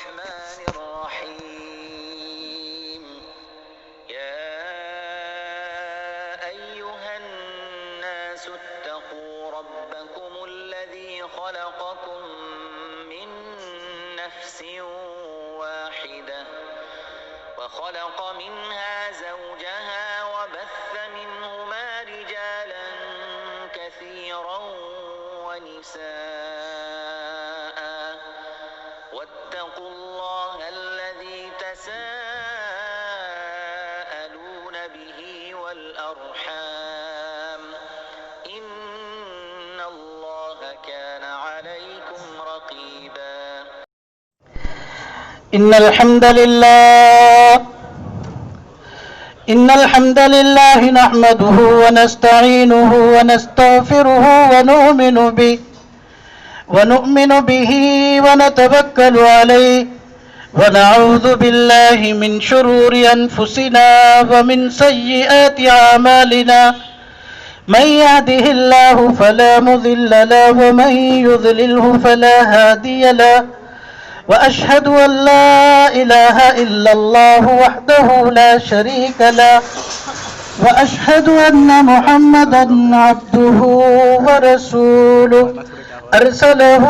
الرحمن الرحيم يا أيها الناس اتقوا ربكم الذي خلقكم من نفس واحدة وخلق منها زوجها وبث منهما رجالا كثيرا ونساء واتقوا الله الذي تساءلون به والأرحام إن الله كان عليكم رقيبا إن الحمد لله نحمده ونستعينه ونستغفره ونؤمن به ونتوكل عليه ونعوذ بالله من شرور أنفسنا ومن سيئات أعمالنا من يهده الله فلا مضل له ومن يضلله فلا هادي له وأشهد أن لا إله إلا الله وحده لا شريك له وأشهد أن محمدا عبده ورسوله أرسله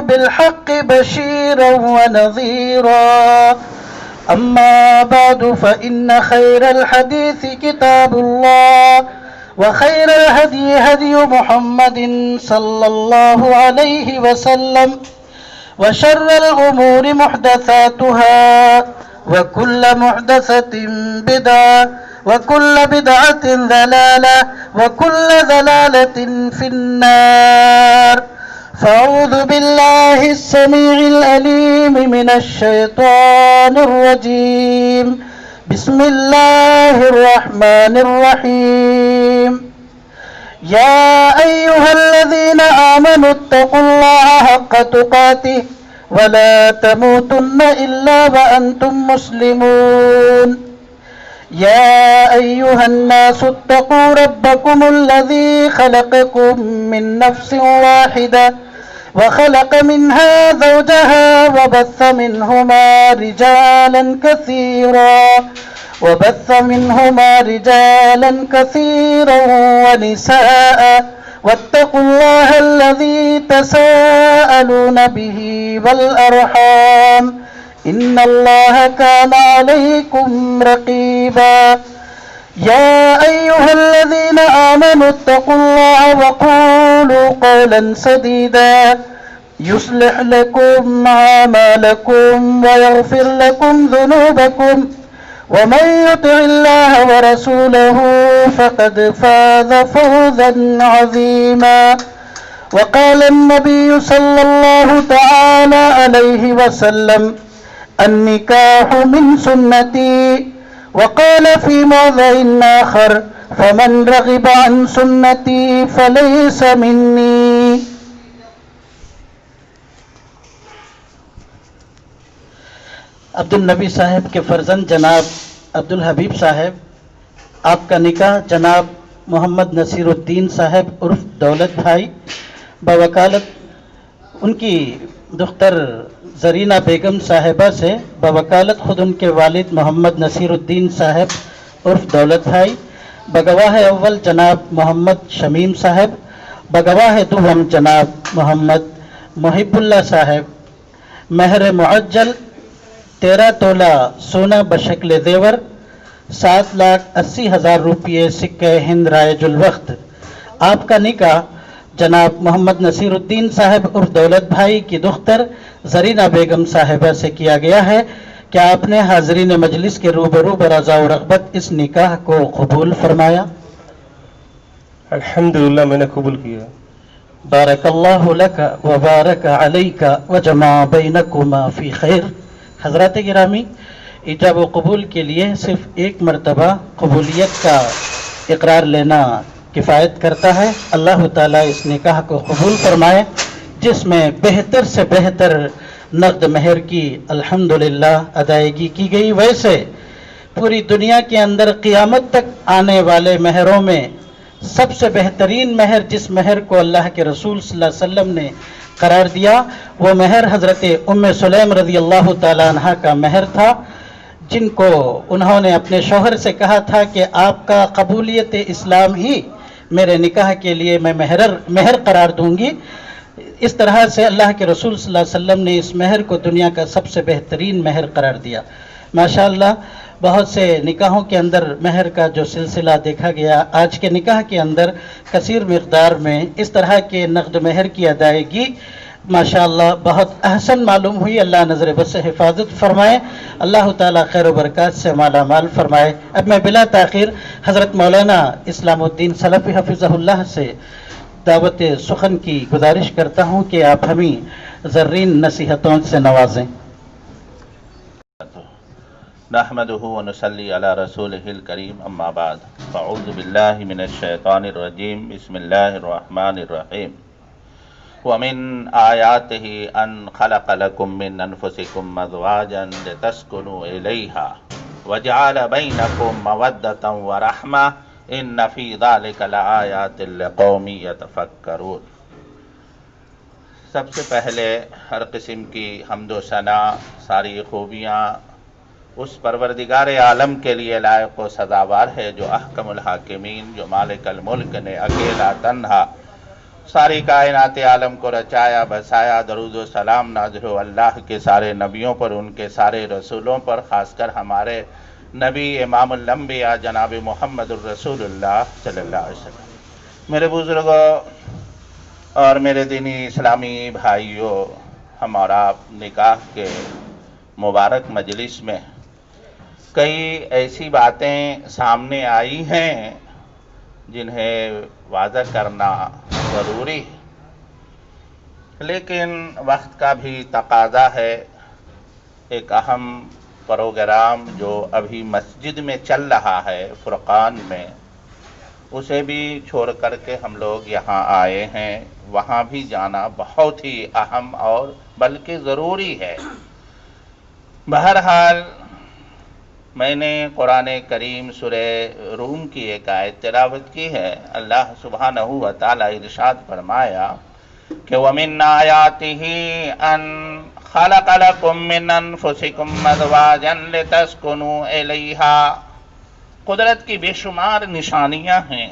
بالحق بشيرا ونذيرا أما بعد فإن خير الحديث كتاب الله وخير الهدي هدي محمد صلى الله عليه وسلم وشر الأمور محدثاتها وكل محدثة بدعة وكل بدعة ضلالة وكل ضلالة في النار فأعوذ بالله السميع العليم من الشيطان الرجيم بسم الله الرحمن الرحيم يا أيها الذين آمنوا اتقوا الله حق تقاته ولا تموتن إلا وأنتم مسلمون يا أيها الناس اتقوا ربكم الذي خلقكم من نفس واحدة وخلق منها زوجها وبث منهما رجالا كثيرا ونساء واتقوا الله الذي تساءلون به والأرحام إن الله كان عليكم رقيبا يا أيها الذين آمنوا اتقوا الله وقولوا قولا سديدا يصلح لكم أعمالكم ويغفر لكم ذنوبكم ومن يطع الله ورسوله فقد فاز فوزا عظيما وقال النبي صلى الله تعالى عليه وسلم النكاح من سنتي وقال في موضع آخر فمن رغب عن سنتي فليس مني عبدالنبی صاحب کے فرزند جناب عبدالحبیب صاحب، آپ کا نکاح جناب محمد نصیر الدین صاحب عرف دولت بھائی بوکالت ان کی دختر زرینہ بیگم صاحبہ سے بوکالت خود ان کے والد محمد نصیر الدین صاحب عرف دولت بھائی بگواہ اول جناب محمد شمیم صاحب بگواہ دوم جناب محمد محب اللہ صاحب مہر معجل 13 تولہ سونا بشکل زیور 7,80,000 روپیے سکہ ہند رائج الوقت۔ آپ کا نکاح جناب محمد نصیر الدین صاحب عرف دولت بھائی کی دختر زرینہ بیگم صاحبہ سے کیا گیا ہے۔ کیا آپ نے حاضرین مجلس کے روبرو برضا و رغبت اس نکاح کو قبول فرمایا؟ الحمدللہ میں نے قبول کیا۔ بارک اللہ لک و بارک علیک و جمع بینکما فی خیر۔ حضرات گرامی، ایجاب و قبول کے لیے صرف ایک مرتبہ قبولیت کا اقرار لینا کفایت کرتا ہے۔ اللہ تعالیٰ اس نکاح کو قبول فرمائے جس میں بہتر سے بہتر نقد مہر کی الحمدللہ ادائیگی کی گئی۔ ویسے پوری دنیا کے اندر قیامت تک آنے والے مہروں میں سب سے بہترین مہر جس مہر کو اللہ کے رسول صلی اللہ علیہ وسلم نے قرار دیا، وہ مہر حضرت ام سلیم رضی اللہ تعالیٰ عنہ کا مہر تھا، جن کو انہوں نے اپنے شوہر سے کہا تھا کہ آپ کا قبولیت اسلام ہی میرے نکاح کے لیے میں مہر قرار دوں گی۔ اس طرح سے اللہ کے رسول صلی اللہ علیہ وسلم نے اس مہر کو دنیا کا سب سے بہترین مہر قرار دیا۔ ماشاءاللہ بہت سے نکاحوں کے اندر مہر کا جو سلسلہ دیکھا گیا، آج کے نکاح کے اندر کثیر مقدار میں اس طرح کے نقد مہر کی ادائیگی ماشاءاللہ بہت احسن معلوم ہوئی۔ اللہ نظر بد سے حفاظت فرمائے، اللہ تعالیٰ خیر و برکات سے مالا مال فرمائے۔ اب میں بلا تاخیر حضرت مولانا اسلام الدین سلفی حفظہ اللہ سے دعوت سخن کی گزارش کرتا ہوں کہ آپ ہمیں زرین نصیحتوں سے نوازیں۔ نحمده ونصلي على رسوله الكريم اما بعد فاعوذ بالله من الشيطان الرجيم بسم الله الرحمن الرحيم ومن آياته ان خلق لكم من انفسكم ازواجا لتسكنوا اليها وجعل بينكم مودة ورحمة ان في ذلك لآيات لقوم يتفكرون۔ سب سے پہلے ہر قسم کی حمد و ثنا، ساری خوبیاں اس پروردگار عالم کے لیے لائق و سزاوار ہے جو احکم الحاکمین، جو مالک الملک نے اکیلا تنہا ساری کائنات عالم کو رچایا بسایا۔ درود و سلام نازل ہو اللہ کے سارے نبیوں پر، ان کے سارے رسولوں پر، خاص کر ہمارے نبی امام الانبیاء جناب محمد الرسول اللہ صلی اللہ علیہ وسلم۔ میرے بزرگوں اور میرے دینی اسلامی بھائیوں، ہمارا نکاح کے مبارک مجلس میں کئی ایسی باتیں سامنے آئی ہیں جنہیں واضح کرنا ضروری ہے، لیکن وقت کا بھی تقاضا ہے۔ ایک اہم پروگرام جو ابھی مسجد میں چل رہا ہے فرقان میں، اسے بھی چھوڑ کر کے ہم لوگ یہاں آئے ہیں۔ وہاں بھی جانا بہت ہی اہم اور بلکہ ضروری ہے۔ بہرحال میں نے قرآن کریم سورہ روم کی ایک آیت تلاوت کی ہے۔ اللہ سبحانہ و تعالی ارشاد فرمایا کہ وَمِنْ آيَاتِهِ أَنْ خَلَقَ لَكُم مِّنْ أَنفُسِكُمْ أَزْوَاجًا لِتَسْكُنُوا إِلَيْهَا۔ قدرت کی بے شمار نشانیاں ہیں،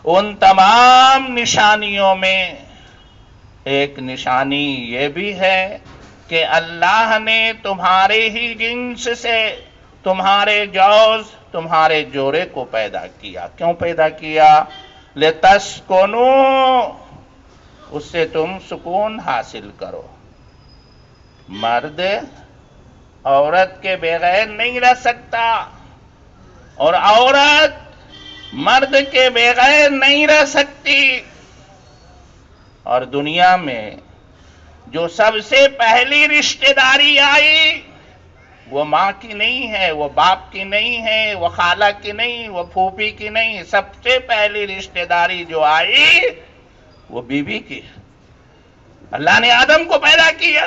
ان تمام نشانیوں میں ایک نشانی یہ بھی ہے کہ اللہ نے تمہارے ہی جنس سے تمہارے جوز، تمہارے جوڑے کو پیدا کیا۔ کیوں پیدا کیا؟ لِتَسْكُنُوا، اس سے تم سکون حاصل کرو۔ مرد عورت کے بغیر نہیں رہ سکتا، اور عورت مرد کے بغیر نہیں رہ سکتی۔ اور دنیا میں جو سب سے پہلی رشتہ داری آئی وہ ماں کی نہیں ہے، وہ باپ کی نہیں ہے، وہ خالہ کی نہیں، وہ پھوپھی کی نہیں۔ سب سے پہلی رشتہ داری جو آئی وہ بیوی کی۔ اللہ نے آدم کو پیدا کیا،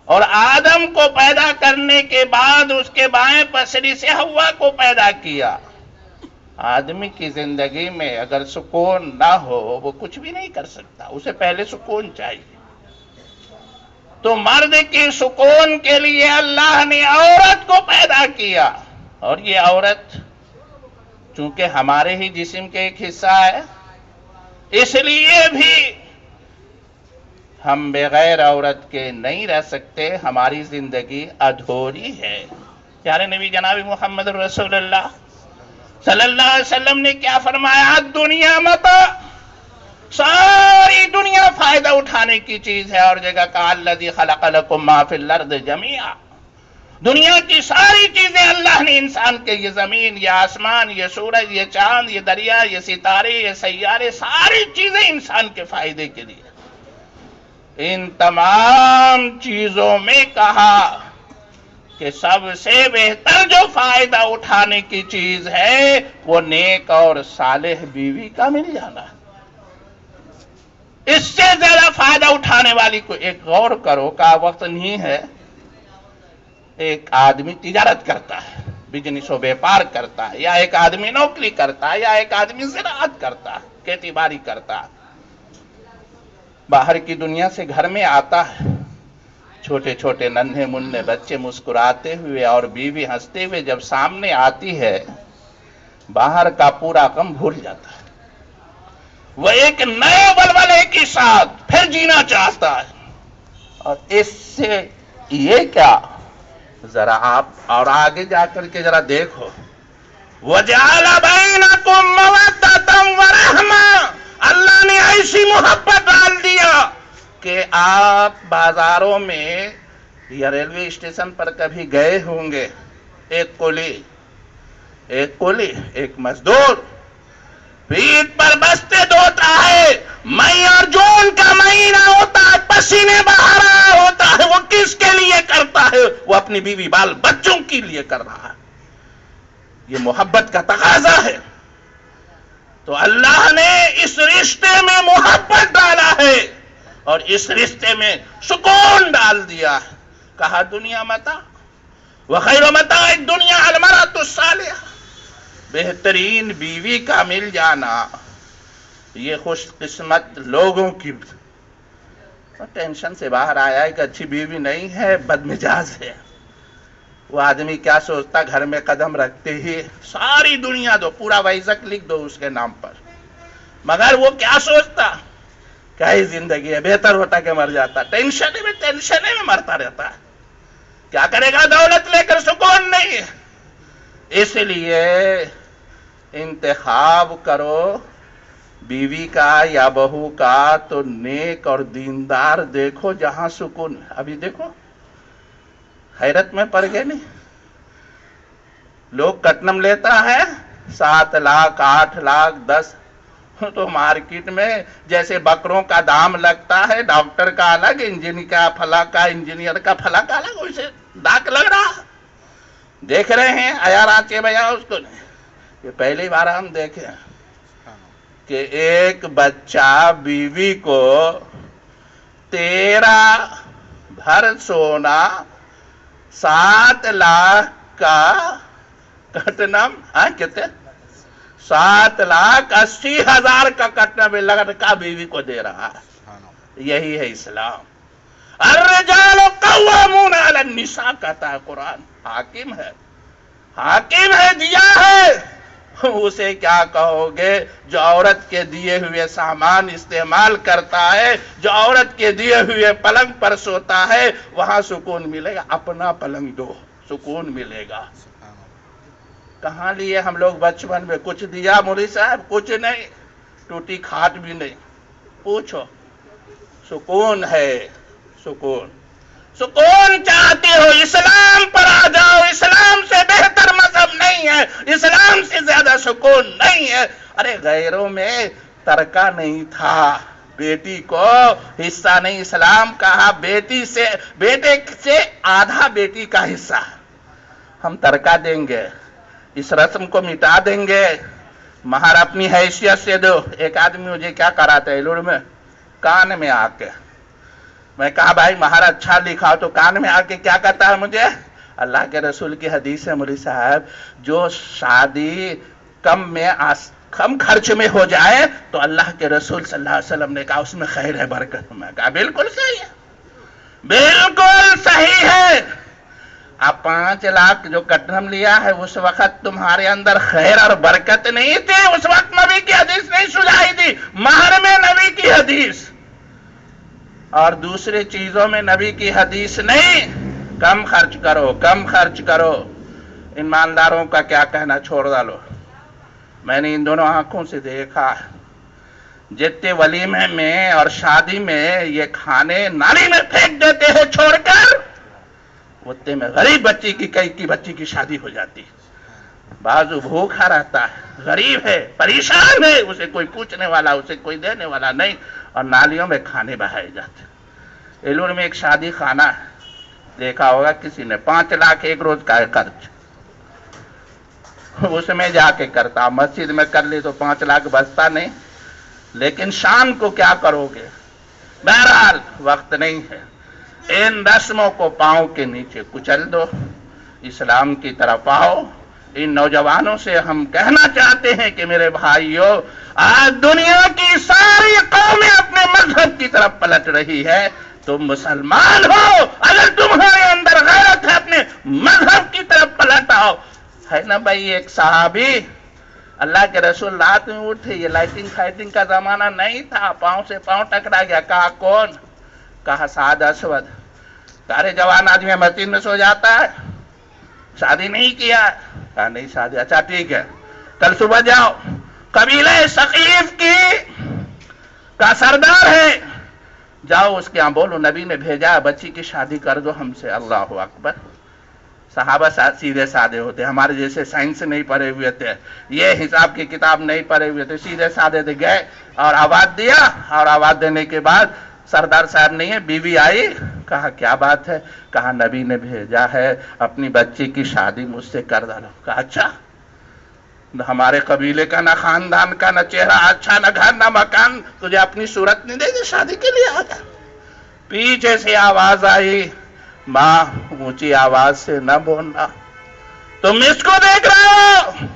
اور آدم کو پیدا کرنے کے بعد اس کے بائیں پسری سے حوا کو پیدا کیا۔ آدمی کی زندگی میں اگر سکون نہ ہو وہ کچھ بھی نہیں کر سکتا، اسے پہلے سکون چاہیے۔ تو مرد کے سکون کے لیے اللہ نے عورت کو پیدا کیا، اور یہ عورت چونکہ ہمارے ہی جسم کے ایک حصہ ہے، اس لیے بھی ہم بغیر عورت کے نہیں رہ سکتے، ہماری زندگی ادھوری ہے۔ پیارے نبی جناب محمد رسول اللہ صلی اللہ علیہ وسلم نے کیا فرمایا؟ دنیا متاع، ساری دنیا فائدہ اٹھانے کی چیز ہے۔ اور جگہ کہا الذی خلق لکم ما فی الارض جمیعا، دنیا کی ساری چیزیں اللہ نے انسان کے، یہ زمین، یہ آسمان، یہ سورج، یہ چاند، یہ دریا، یہ ستارے، یہ سیارے، ساری چیزیں انسان کے فائدے کے لیے۔ ان تمام چیزوں میں کہا کہ سب سے بہتر جو فائدہ اٹھانے کی چیز ہے وہ نیک اور صالح بیوی کا مل جانا ہے۔ اس سے زیادہ فائدہ اٹھانے والی کو، ایک غور کرو کا وقت نہیں ہے، ایک آدمی تجارت کرتا ہے، بزنس و بیپار کرتا ہے، یا ایک آدمی نوکری کرتا ہے، یا ایک آدمی زراعت کرتا ہے، کھیتی باڑی کرتا ہے۔ باہر کی دنیا سے گھر میں آتا ہے، چھوٹے چھوٹے ننھے منھے بچے مسکراتے ہوئے اور بیوی ہنستے ہوئے جب سامنے آتی ہے، باہر کا پورا غم بھول جاتا ہے، وہ ایک نئے ولولے کے ساتھ پھر جینا چاہتا ہے۔ اور اس سے یہ کیا، ذرا آپ اور آگے جا کر کے ذرا دیکھو، وَجَعَلَ بَيْنَكُمْ مَوَدَّةً وَرَحْمَةً، اللہ نے ایسی محبت ڈال دیا کہ آپ بازاروں میں یا ریلوے اسٹیشن پر کبھی گئے ہوں گے، ایک کولی ایک مزدور پیٹ پر بستے دھوتا ہے، مئی اور جون کا مہینہ ہوتا ہے، پسینے بہا رہا ہوتا ہے، وہ کس کے لیے کرتا ہے؟ وہ اپنی بیوی بال بچوں کے لیے کر رہا ہے۔ یہ محبت کا تقاضا ہے۔ تو اللہ نے اس رشتے میں محبت ڈالا ہے اور اس رشتے میں سکون ڈال دیا ہے۔ کہا دنیا متاع وخیر متاع الدنیا المرأة الصالحہ، بہترین بیوی کا مل جانا یہ خوش قسمت لوگوں کی۔ ٹینشن سے باہر آیا ہے کہ اچھی بیوی نہیں ہے، بد مزاج ہے، وہ آدمی کیا سوچتا، گھر میں قدم رکھتے ہی ساری دنیا دو، پورا وائزک لکھ دو اس کے نام پر، مگر وہ کیا سوچتا، کیا ہی زندگی ہے، بہتر ہوتا کہ مر جاتا، ٹینشن میں مرتا رہتا ہے، کیا کرے گا، دولت لے کر سکون نہیں ہے۔ اس لیے انتخاب کرو بیوی کا یا بہو کا تو نیک اور دیندار دیکھو، جہاں سکون۔ ابھی دیکھو حیرت میں پڑ گئے نہیں، لوگ کٹنم لیتا ہے 7 لاکھ 8 لاکھ 10، تو مارکیٹ میں جیسے بکروں کا دام لگتا ہے، ڈاکٹر کا الگ، انجینئر کا پھلا کا الگ، ویسے داک لگ رہا۔ دیکھ رہے ہیں عیار آنچے بھیا اس کو، یہ پہلی بار ہم دیکھیں کہ ایک بچہ بیوی کو 13 بھر سونا 7 لاکھ کا کٹنم، کہتے 7,80,000 کا کٹنم لڑکا بیوی کو دے رہا ہے۔ یہی ہے اسلام۔ الرجال قوامون علی النساء کہتا ہے قرآن، حاکم ہے، دیا ہے، اسے کیا کہو گے جو عورت کے دیے ہوئے سامان استعمال کرتا ہے، جو عورت کے دیے ہوئے پلنگ پر سوتا ہے، وہاں سکون ملے گا، اپنا پلنگ دو، سکون ملے گا۔ کہاں لیے ہم لوگ بچپن میں، کچھ دیا مولوی صاحب؟ کچھ نہیں، ٹوٹی کھاٹ بھی نہیں۔ پوچھو، سکون ہے، سکون چاہتے ہو اسلام پر آ جاؤ، اسلام سے بہتر مذہب نہیں ہے، اسلام سے زیادہ سکون نہیں ہے۔ ارے غیروں میں ترکہ نہیں تھا، بیٹی کو حصہ نہیں، اسلام کہا بیٹے سے آدھا بیٹی کا حصہ ہم ترکہ دیں گے، اس رسم کو مٹا دیں گے، مہر اپنی حیثیت سے دو۔ ایک آدمی مجھے کیا کراتا ہے ایلوڑ میں، کان میں آ کے، میں کہا بھائی مہر اچھا لکھا، تو کان میں آ کے کیا کہتا ہے مجھے، اللہ کے رسول کی حدیث ہے مولوی صاحب، جو شادی کم خرچ میں ہو جائے تو اللہ کے رسول صلی اللہ علیہ وسلم نے کہا اس میں خیر ہے، برکت۔ میں کہا بالکل صحیح ہے، بالکل صحیح ہے۔ اب 5 لاکھ جو کٹنم لیا ہے، اس وقت تمہارے اندر خیر اور برکت نہیں تھی، اس وقت نبی کی حدیث نہیں سنائی تھی، مہر میں نبی کی حدیث اور دوسرے چیزوں میں نبی کی حدیث نہیں۔ کم خرچ کرو۔ ایمانداروں کا کیا کہنا چھوڑ ڈالو، میں نے ان دونوں آنکھوں سے دیکھا، جتنے ولیمے میں اور شادی میں یہ کھانے نالی میں پھینک دیتے ہیں چھوڑ کر، اتنے میں غریب بچی کی شادی ہو جاتی، بازو بھوکا رہتا ہے، غریب ہے، پریشان ہے، اسے کوئی پوچھنے والا، اسے کوئی دینے والا نہیں، اور نالیوں میں کھانے بہائے جاتے۔ ایلور میں ایک شادی خانہ ہے، دیکھا ہوگا کسی نے، 5 لاکھ ایک روز کا ہے خرچ، اس میں جا کے کرتا، مسجد میں کر لی تو 5 لاکھ بچتا نہیں، لیکن شام کو کیا کرو گے؟ بہرحال وقت نہیں ہے، ان رسموں کو پاؤں کے نیچے کچل دو، اسلام کی طرف آؤ۔ ان نوجوانوں سے ہم کہنا چاہتے ہیں کہ میرے بھائیوں، آج دنیا کی ساری قومیں اپنے مذہب کی طرف پلٹ رہی ہے. تم مسلمان ہو، اگر تمہارے اندر غیرت ہے اپنے مذہب کی طرف پلٹ آؤ. ہے نا بھائی ایک صحابی، اللہ کے رسول رات میں اٹھے، یہ لائٹنگ فائٹنگ کا زمانہ نہیں تھا، پاؤں سے پاؤں ٹکرا گیا. کہا کون؟ کہا سعد اسود. سارے جوان آدمی مسجد میں سو جاتا ہے، شادی نہیں کیا. کہا نہیں شادی. اچھا ٹھیک ہے، کل صبح جاؤ، قبیلہ ثقیف کا سردار ہے، جاؤ اس کے یہاں بولو نبی نے بھیجا بچی کی شادی کر دو ہم سے. اللہ اکبر. صحابہ سیدھے سادے ہوتے، ہمارے جیسے سائنس نہیں پڑھے ہوئے تھے، یہ حساب کی کتاب نہیں پڑھے ہوئے تھے، سیدھے سادے تھے. گئے اور آواز دیا، اور آواز دینے کے بعد سردار صاحب نہیں ہے، بیوی آئی. کہا کیا بات ہے؟ کہا نبی نے بھیجا ہے اپنی بچی کی شادی مجھ سے کر ڈالو. کہا اچھا، نہ ہمارے قبیلے کا، نہ خاندان کا، نہ چہرہ اچھا، نہ گھر، نہ مکان، تجھے اپنی صورت نہیں دے گی شادی کے لیے؟ آ جا. پیچھے سے آواز آئی، ماں اونچی آواز سے نہ بولنا، تم اس کو دیکھ رہے ہو؟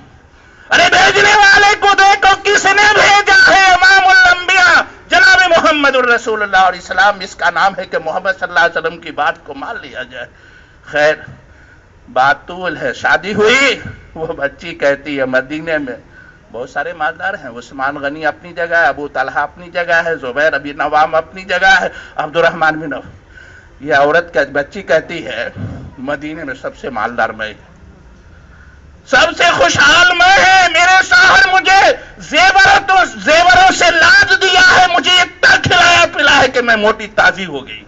ارے بھیجنے والے کو دیکھو، کس نے بھیجا ہے؟ امام الانبیاء جناب محمد الرسول اللہ علیہ السلام. اس کا نام ہے کہ محمد صلی اللہ علیہ وسلم کی بات کو مان لیا جائے. خیر بات طول ہے. شادی ہوئی، وہ بچی کہتی ہے مدینے میں بہت سارے مالدار ہیں، عثمان غنی اپنی جگہ ہے، ابو طلحہ اپنی جگہ ہے، زبیر ابن نوام اپنی جگہ ہے، عبد الرحمن بن عوف. یہ عورت بچی کہتی ہے مدینے میں سب سے مالدار میں، سب سے خوشحال میں ہے، میرے شوہر مجھے زیوروں سے لاج دیا ہے، مجھے اتنا کھلایا پلایا ہے کہ میں موٹی تازی ہو گئی.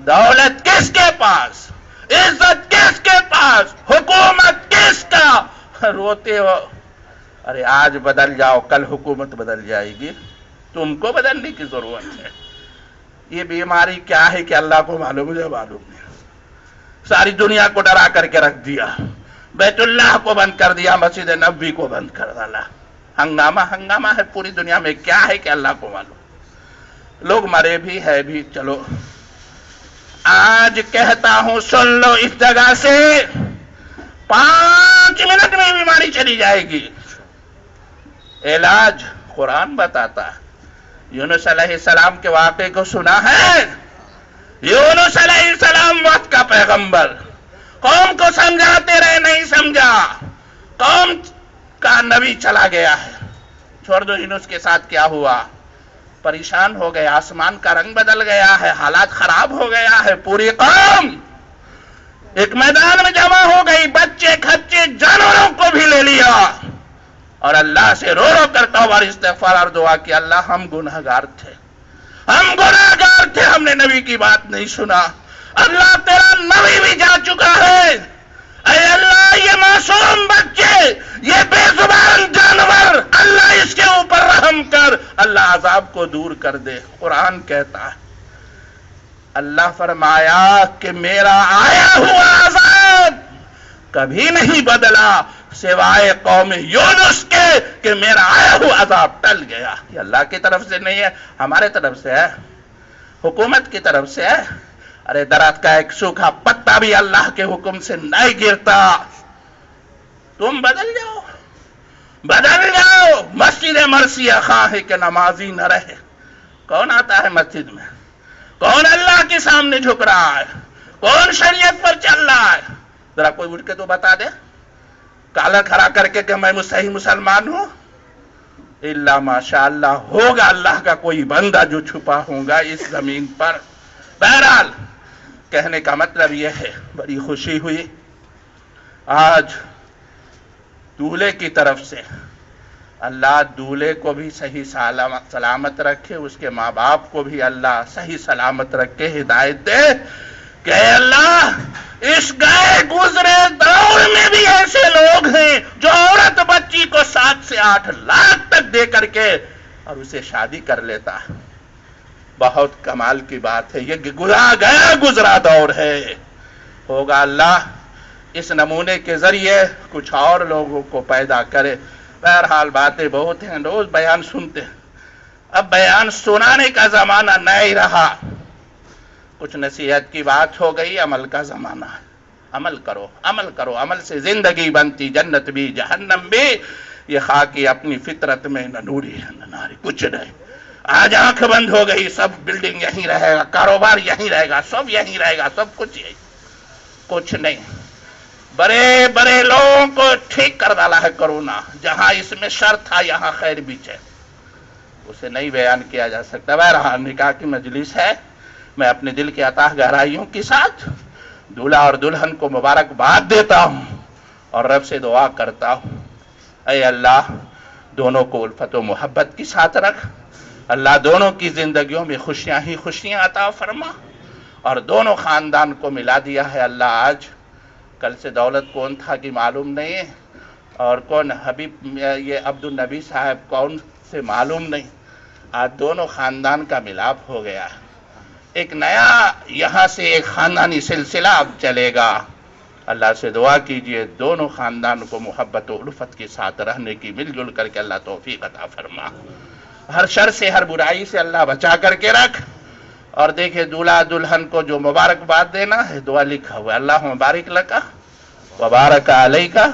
دولت کس کے پاس، عزت کس کے پاس، حکومت کس کا؟ روتے ہو. ارے آج بدل جاؤ، کل حکومت بدل جائے گی، تم کو بدلنے کی ضرورت ہے. یہ بیماری کیا ہے کہ اللہ کو معلوم، مجھے معلوم نہیں. ساری دنیا کو ڈرا کر کے رکھ دیا، بیت اللہ کو بند کر دیا، مسجد نبوی کو بند کر ڈالا. ہنگامہ ہے پوری دنیا میں. کیا ہے کہ اللہ کو معلوم. لوگ مرے بھی ہے بھی. چلو آج کہتا ہوں سن لو، اس جگہ سے 5 منٹ میں بیماری چلی جائے گی. علاج قرآن بتاتا ہے. یونس علیہ السلام کے واقعے کو سنا ہے؟ یونس علیہ السلام وقت کا پیغمبر، قوم کو سمجھاتے رہے، نہیں سمجھا، قوم کا نبی چلا گیا ہے. چھوڑ دو یونس کے ساتھ کیا ہوا. پریشان ہو گئے، آسمان کا رنگ بدل گیا ہے، حالات خراب ہو گیا ہے. پوری قوم ایک میدان میں جمع ہو گئی، بچے کھچے جانوروں کو بھی لے لیا، اور اللہ سے رو رو کر توبہ اور استغفار اور دعا کی. اللہ ہم گناہگار تھے، ہم نے نبی کی بات نہیں سنا. اللہ تیرا نبی بھی جا چکا ہے، اے اللہ یہ معصوم بچے، یہ بے زبان جانور، اللہ اس کے اوپر رحم کر، اللہ عذاب کو دور کر دے. قرآن کہتا ہے، اللہ فرمایا کہ میرا آیا ہوا عذاب کبھی نہیں بدلا سوائے قوم یونس کے، کہ میرا آیا ہوا عذاب ٹل گیا. یہ اللہ کی طرف سے نہیں ہے، ہمارے طرف سے ہے، حکومت کی طرف سے ہے. ارے درخت کا ایک سوکھا پتا بھی اللہ کے حکم سے نہیں گرتا. تم بدل جاؤ. مسجد مرثیہ خواہ ہے کہ نمازی نہ رہے. کون آتا ہے مسجد میں؟ کون اللہ کے سامنے جھک رہا ہے؟ کون شریعت پر چل رہا ہے؟ ذرا کوئی اٹھ کے تو بتا دے، کالا کھڑا کر کے کہ میں صحیح مسلمان ہوں. اللہ ماشاء اللہ ہوگا اللہ کا کوئی بندہ جو چھپا ہوگا اس زمین پر. بہرحال کہنے کا مطلب یہ ہے، بڑی خوشی ہوئی آج دولہے کی طرف سے. اللہ دولہے کو بھی صحیح سلامت رکھے، اس کے ماں باپ کو بھی اللہ صحیح سلامت رکھے، ہدایت دے کہ اللہ اس گئے گزرے دور میں بھی ایسے لوگ ہیں جو عورت بچی کو 7 سے 8 لاکھ تک دے کر کے اور اسے شادی کر لیتا ہے. بہت کمال کی بات ہے. یہ گیا گزرا دور ہے. ہوگا اللہ اس نمونے کے ذریعے کچھ اور لوگوں کو پیدا کرے. بہرحال باتیں بہت ہیں، روز بیان سنتے ہیں، اب بیان سنانے کا زمانہ نہیں رہا. کچھ نصیحت کی بات ہو گئی، عمل کا زمانہ ہے. عمل کرو، عمل کرو، عمل سے زندگی بنتی، جنت بھی جہنم بھی. یہ خاکی اپنی فطرت میں نہ نوری ہے نہ ناری، کچھ نہیں. آج آنکھ بند ہو گئی، سب بلڈنگ یہیں رہے گا، کاروبار یہیں رہے گا، سب یہیں رہے گا، سب کچھ یہی، کچھ نہیں. بڑے بڑے لوگوں کو ٹھیک کر ڈالا ہے کرونا. جہاں اس میں شر تھا یہاں خیر بھی ہے، اسے نہیں بیان کیا جا سکتا. بہرحال نکاح کی مجلس ہے، میں اپنے دل کے عطا گہرائیوں کے ساتھ دولہا اور دلہن کو مبارکباد دیتا ہوں اور رب سے دعا کرتا ہوں، اے اللہ دونوں کو الفت و محبت کے ساتھ رکھ. اللہ دونوں کی زندگیوں میں خوشیاں ہی خوشیاں عطا فرما، اور دونوں خاندان کو ملا دیا ہے. اللہ آج کل سے دولت کون تھا کہ معلوم نہیں ہے، اور کون حبیب یہ عبد النبی صاحب کون سے معلوم نہیں. آج دونوں خاندان کا ملاپ ہو گیا، ایک نیا یہاں سے ایک خاندانی سلسلہ اب چلے گا. اللہ سے دعا کیجئے دونوں خاندان کو محبت و الفت کے ساتھ رہنے کی، مل جل کر کے اللہ توفیق عطا فرما. ہر شر سے ہر برائی سے اللہ بچا کر کے رکھ. اور دیکھیں دولہا دلہن کو جو مبارکباد دینا ہے دعا لکھا ہوا ہے، اللہ مبارک لکا وبارک علیکا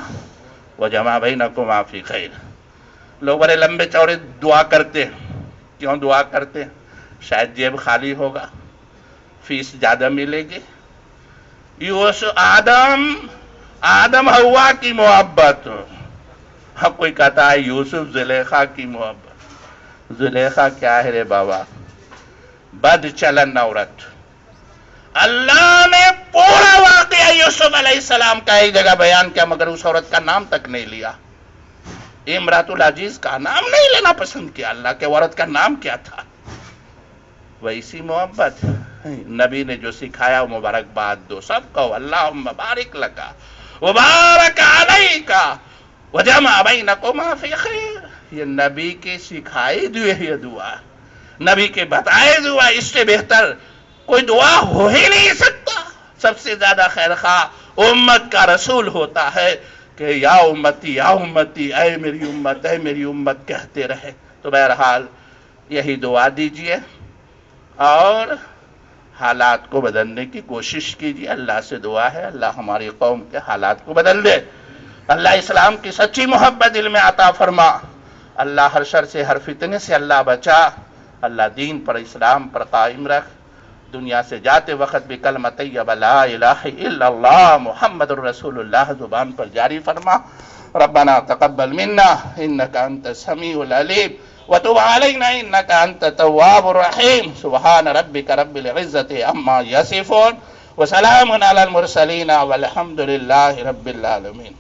وجمع بینکما فی خیر. لوگ بڑے لمبے چوڑے دعا کرتے ہیں. کیوں دعا کرتے ہیں؟ شاید جیب خالی ہوگا، فیس زیادہ ملے گی. آدم ہوا کی محبت، اب کوئی کہتا ہے یوسف زلیخا کی محبت. زلیخا کیا ہے رے بابا؟ بد چلن عورت. اللہ نے پورا واقعہ یوسف علیہ السلام کا ایک جگہ بیان کیا، مگر اس عورت کا نام تک نہیں لیا. امرات العزیز کا نام نہیں لینا پسند کیا. اللہ کے عورت کا نام کیا تھا؟ ویسی محبت نبی نے جو سکھایا وہ مبارکباد دو سب کو. اللہم بارک لکا وبارک علیکا وجمع بینکما فی خیر. یہ نبی کے سکھائی ہوئے یہ دعا، نبی کے بتائے دعا، اس سے بہتر کوئی دعا ہو ہی نہیں سکتا. سب سے زیادہ خیر خواہ امت کا رسول ہوتا ہے کہ یا امتی اے میری امت اے میری امت کہتے رہے. تو بہرحال یہی دعا دیجئے اور حالات کو بدلنے کی کوشش کیجئے. اللہ سے دعا ہے اللہ ہماری قوم کے حالات کو بدل دے. اللہ اسلام کی سچی محبت دل میں عطا فرما. اللہ ہر شر سے ہر فتنے سے اللہ بچا. اللہ دین پر اسلام پر قائم رکھ. دنیا سے جاتے وقت بھی کلمہ طیبہ لا الہ الا اللہ محمد الرسول اللہ زبان پر جاری فرما. ربنا تقبل منا انك انت السميع العليم وتب علينا انك انت التواب الرحيم. سبحان ربك رب العزة عما يصفون وسلام على المرسلين والحمد لله رب العالمين.